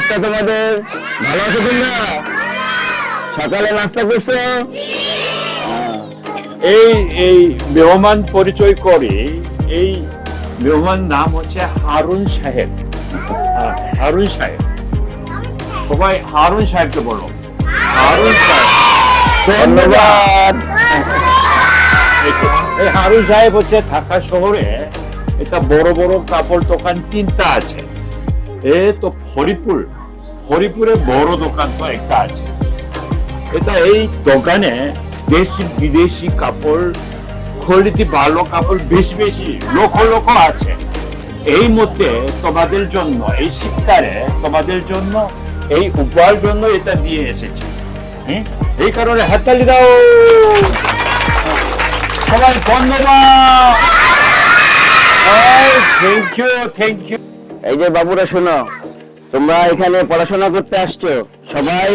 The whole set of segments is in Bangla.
অবস্থা তোমাদের? ভালো আছো তোমরা? সকালে নাস্তা করছো? এই এই মেহমান পরিচয় করে। এই মেহমান নাম হচ্ছে হারুন সাহেব। হারুন সাহেব, সবাই হারুন সাহেবকে বলো। হারুন সাহেব, ধন্যবাদ। এই হারুন সাহেব হচ্ছে ঢাকা শহরে এটা বড় বড় কাপড় দোকান 3টা আছে। এ তো হরিপুরে বড় দোকান তো একটা আছে। এটা এই দোকানে দেশি বিদেশি কাপড়, কোয়ালিটি ভালো কাপড় বেশি বেশি লক্ষ আছে। এই মধ্যে তোমাদের জন্য এই শীতকালে তোমাদের জন্য এই উপহার জন্য এটা দিয়ে এসেছি। এই কারণে হাততালি দাও সবাই। ধন্যবাদ। Thank you. এই যে বাবুরা শোনো, তোমরা এখানে পড়াশোনা করতে আসছো, সবাই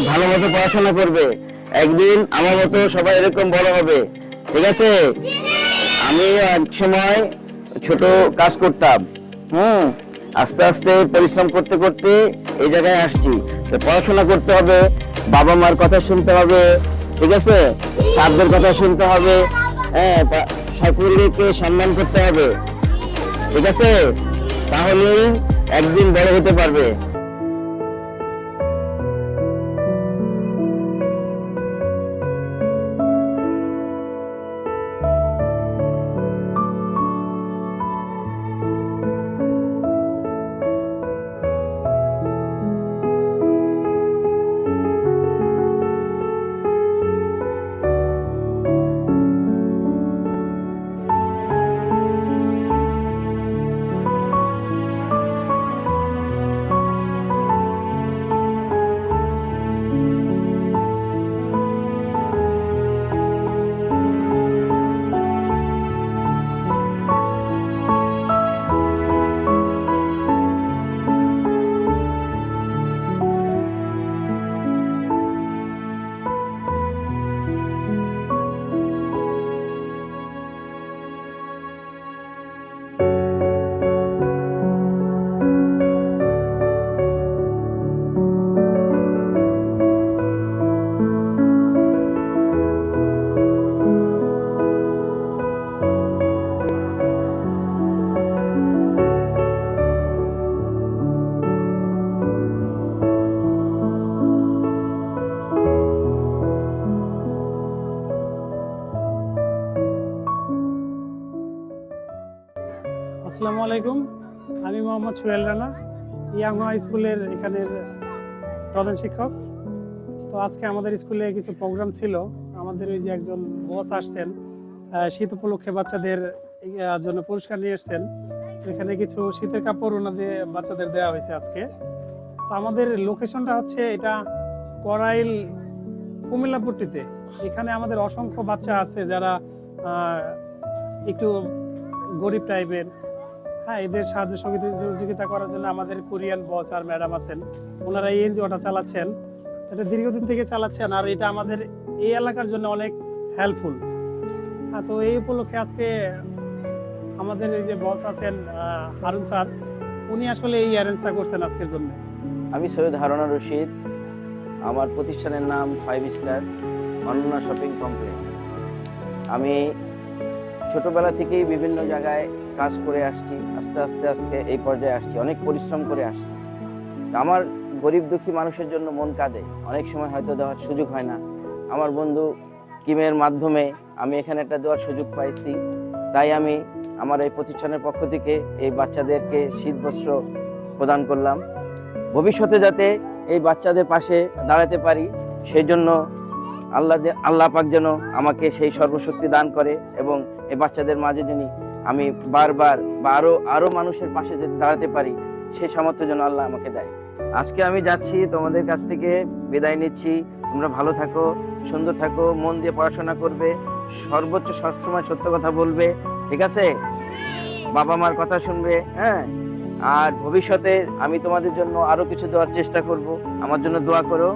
ভালো মতো পড়াশোনা করবে। একদিন আমার মতো সবাই এরকম বড় হবে, ঠিক আছে? আমি এক সময় ছোট কাজ করতাম, আস্তে আস্তে পরিশ্রম করতে করতে এই জায়গায় আসছি। তো পড়াশোনা করতে হবে, বাবা মার কথা শুনতে হবে, ঠিক আছে? স্যারদের কথা শুনতে হবে, হ্যাঁ, সকলকে সম্মান করতে হবে, ঠিক আছে? তাহলেই একদিন বড় হতে পারবে। আসসালামু আলাইকুম, আমি মোহাম্মদ সোহেল রানা, ইয়াংহোয়া স্কুলের এখানের প্রধান শিক্ষক। তো আজকে আমাদের স্কুলে কিছু প্রোগ্রাম ছিল। আমাদের ওই যে একজন বস আসছেন, শীত উপলক্ষে বাচ্চাদের জন্য পুরস্কার নিয়ে এসছেন। এখানে কিছু শীতের কাপড় ওনাদের বাচ্চাদের দেওয়া হয়েছে আজকে। তো আমাদের লোকেশনটা হচ্ছে এটা করাইল কুমিল্লাপট্টিতে। এখানে আমাদের অসংখ্য বাচ্চা আছে যারা একটু গরিব টাইপের। হ্যাঁ, এদের সাহায্য সহযোগিতা করার জন্য আমাদের কোরিয়ান বস আর ম্যাডাম আছেন, ওনারা এই এনজিওটা চালাচ্ছেন। এটা দীর্ঘদিন থেকে চালাচ্ছেন, আর এটা আমাদের এই এলাকার জন্য অনেক হেল্পফুল। হ্যাঁ, তো এই উপলক্ষে আজকে আমাদের এই যে বস আছেন হারুন স্যার, উনি আসলে এই অ্যারেঞ্জটা করছেন আজকের জন্য। আমি সৈয়দ হারুনা রশিদ, আমার প্রতিষ্ঠানের নাম 5 স্টার অনন্যা শপিং কমপ্লেক্স। আমি ছোটবেলা থেকেই বিভিন্ন জায়গায় কাজ করে আসছি, আস্তে আস্তে আজকে এই পর্যায়ে আসছি, অনেক পরিশ্রম করে আসছি। আমার গরিব দুঃখী মানুষের জন্য মন কাঁদে, অনেক সময় হয়তো দেওয়ার সুযোগ হয় না। আমার বন্ধু কিমের মাধ্যমে আমি এখানে একটা দেওয়ার সুযোগ পাইছি, তাই আমি আমার এই প্রতিষ্ঠানের পক্ষ থেকে এই বাচ্চাদেরকে শীত বস্ত্র প্রদান করলাম। ভবিষ্যতে যাতে এই বাচ্চাদের পাশে দাঁড়াতে পারি, সেই জন্য আল্লাহ পাক যেন আমাকে সেই সর্বশক্তি দান করে, এবং এই বাচ্চাদের মাঝে যিনি আমি বারবার বা আরো মানুষের পাশে যদি দাঁড়াতে পারি, সেই সামর্থ্য যেন আল্লাহ আমাকে দেয়। আজকে আমি যাচ্ছি, তোমাদের কাছ থেকে বিদায় নিচ্ছি। তোমরা ভালো থাকো, সুন্দর থাকো, মন দিয়ে পড়াশোনা করবে, সর্বোচ্চ সবসময় সত্য কথা বলবে, ঠিক আছে? বাবা মার কথা শুনবে, হ্যাঁ। আর ভবিষ্যতে আমি তোমাদের জন্য আরো কিছু দেওয়ার চেষ্টা করব, আমার জন্য দোয়া করো।